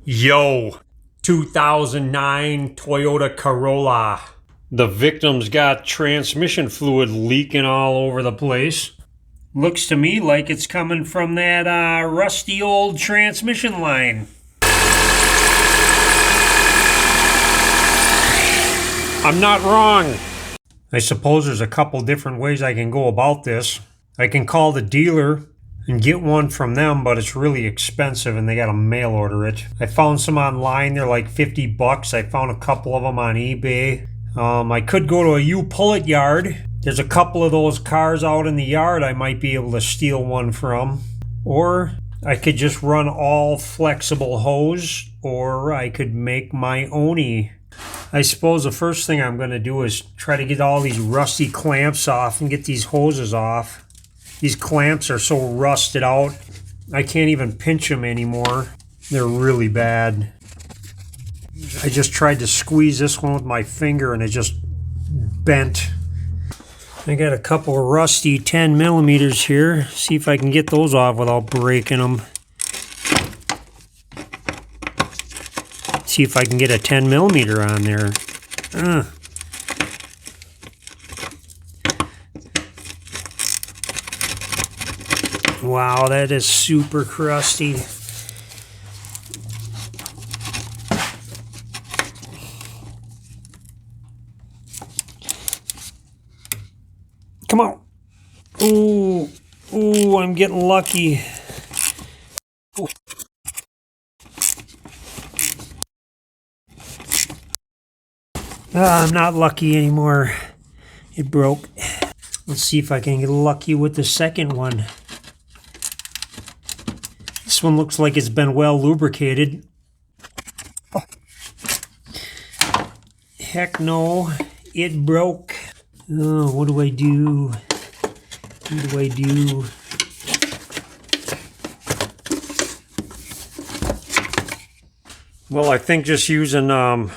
Yo, 2009 Toyota Corolla. The victim's got transmission fluid leaking all over the place. Looks to me like it's coming from that rusty old transmission line. I'm not wrong. I suppose there's a couple different ways I can go about this. I can call the dealer and get one from them, but it's really expensive and they gotta mail order it. I found some online, they're like 50 bucks. I found a couple of them on eBay. I could go to a U-Pull-It yard. There's a couple of those cars out in the yard I might be able to steal one from. Or I could just run all flexible hose, or I could make my own. I suppose the first thing I'm gonna do is try to get all these rusty clamps off and get these hoses off. These clamps are so rusted out, I can't even pinch them anymore. They're really bad. I just tried to squeeze this one with my finger and it just bent. I got a couple of rusty 10 millimeters here. See if I can get those off without breaking them. See if I can get a 10 millimeter on there. Wow, that is super crusty. Come on. Ooh, ooh, I'm getting lucky. Ooh. I'm not lucky anymore. It broke. Let's see if I can get lucky with the second one. This one looks like it's been well lubricated. Oh. Heck no, it broke. Oh, what do I do? What do I do? Well, I think just using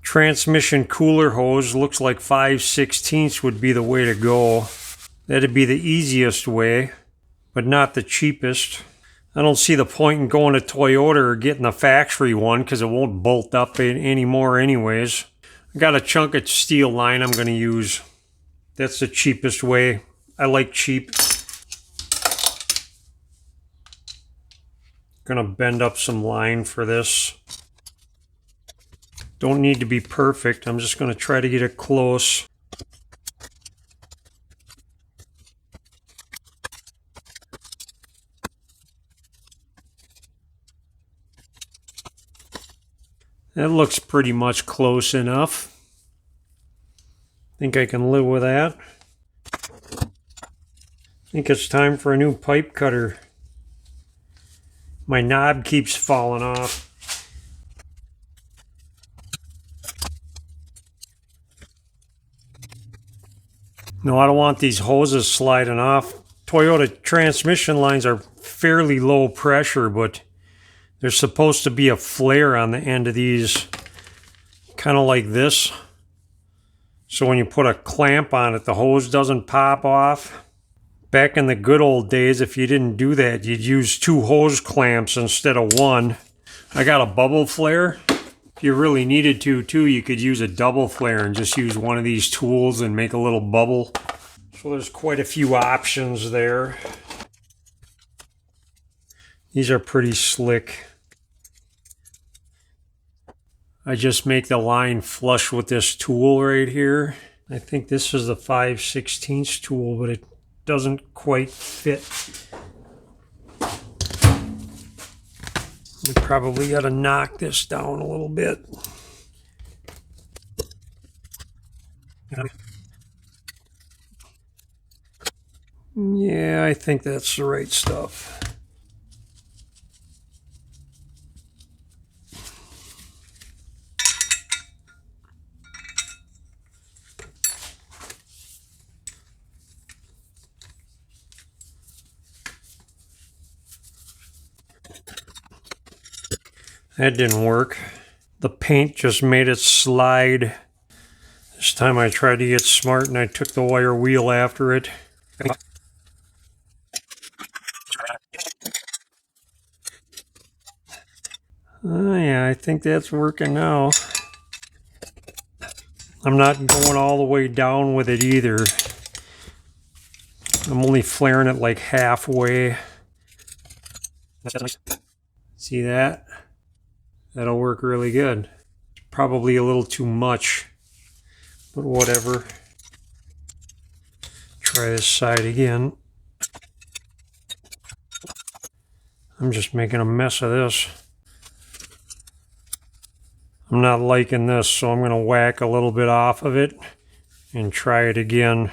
transmission cooler hose, looks like 5/16 would be the way to go. That'd be the easiest way, but not the cheapest. I don't see the point in going to Toyota or getting a factory one because it won't bolt up anymore anyways. I got a chunk of steel line I'm going to use. That's the cheapest way. I like cheap. Gonna bend up some line for this. Don't need to be perfect. I'm just going to try to get it close. That looks pretty much close enough. Think I can live with that. Think it's time for a new pipe cutter. My knob keeps falling off. No, I don't want these hoses sliding off. Toyota transmission lines are fairly low pressure, but there's supposed to be a flare on the end of these, kind of like this. So when you put a clamp on it, the hose doesn't pop off. Back in the good old days, if you didn't do that, you'd use 2 hose clamps instead of 1. I got a bubble flare. If you really needed to, too, you could use a double flare and just use one of these tools and make a little bubble. So there's quite a few options there. These are pretty slick. I just make the line flush with this tool right here. I think this is the 5/16 tool, but it doesn't quite fit. We probably got to knock this down a little bit. Yeah, I think that's the right stuff. That didn't work. The paint just made it slide. This time I tried to get smart and I took the wire wheel after it. Oh yeah, I think that's working now. I'm not going all the way down with it either. I'm only flaring it like halfway. That's nice. See that? That'll work really good. Probably a little too much, but whatever. Try this side again. I'm just making a mess of this. I'm not liking this, so I'm going to whack a little bit off of it and try it again.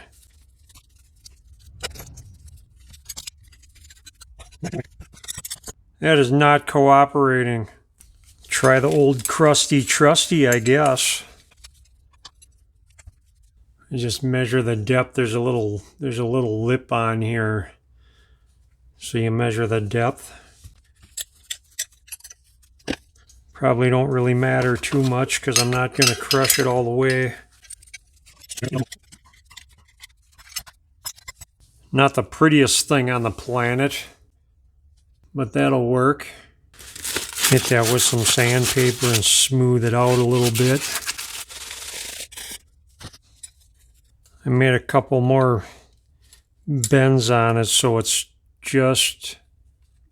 That is not cooperating. Try the old crusty trusty, I guess. Just measure the depth. There's a little lip on here. So you measure the depth. Probably don't really matter too much because I'm not going to crush it all the way. Not the prettiest thing on the planet, but that'll work. Hit that with some sandpaper and smooth it out a little bit. I made a couple more bends on it so it's just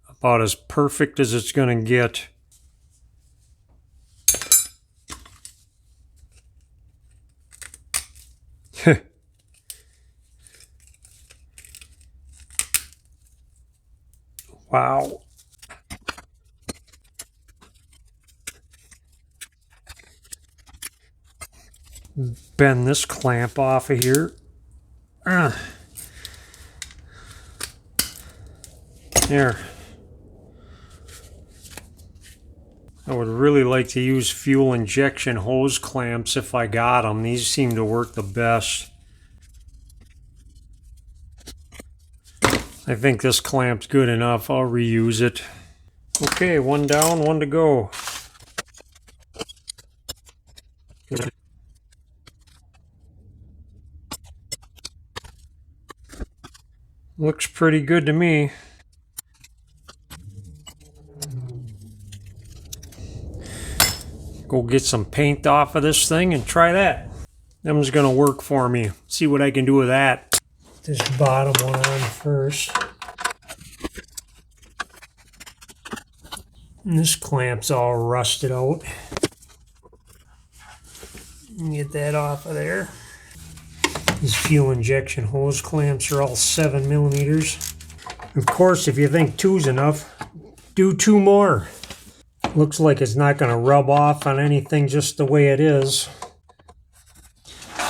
about as perfect as it's going to get. Wow. Bend this clamp off of here. There. I would really like to use fuel injection hose clamps if I got them. These seem to work the best. I think this clamp's good enough. I'll reuse it. Okay, one down, one to go. Looks pretty good to me. Go get some paint off of this thing and try that. Them's gonna work for me. See what I can do with that. This bottom one on first. And this clamp's all rusted out. Get that off of there. These fuel injection hose clamps are all 7 millimeters. Of course, if you think 2's enough, do 2 more. Looks like it's not going to rub off on anything just the way it is.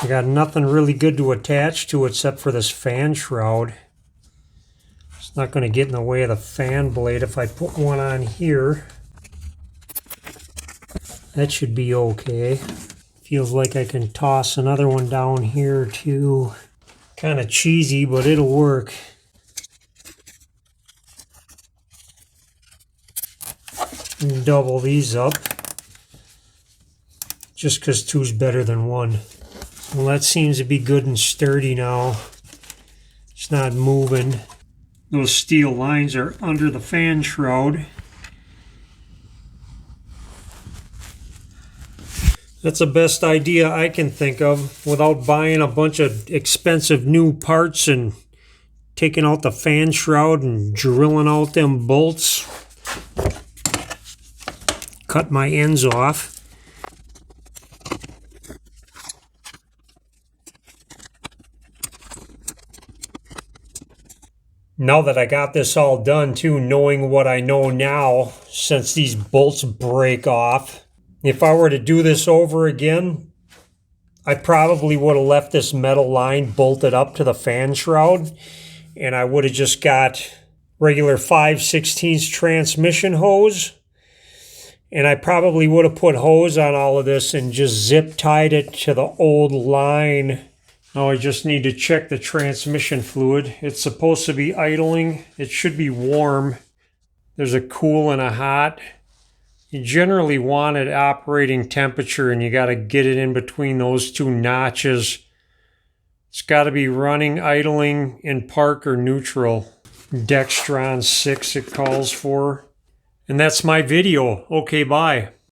I got nothing really good to attach to except for this fan shroud. It's not going to get in the way of the fan blade if I put one on here. That should be okay. Feels like I can toss another one down here too. Kind of cheesy, but it'll work. And double these up. Just because 2's better than 1. Well, that seems to be good and sturdy now. It's not moving. Those steel lines are under the fan shroud. That's the best idea I can think of without buying a bunch of expensive new parts and taking out the fan shroud and drilling out them bolts. Cut my ends off. Now that I got this all done too, knowing what I know now, since these bolts break off, if I were to do this over again, I probably would have left this metal line bolted up to the fan shroud, and I would have just got regular 5/16 transmission hose, and I probably would have put hose on all of this and just zip tied it to the old line. Now I just need to check the transmission fluid. It's supposed to be idling. It should be warm. There's a cool and a hot. You generally want it operating temperature, and you got to get it in between those 2 notches. It's got to be running, idling, in park or neutral. Dextron 6 it calls for. And that's my video. Okay, bye.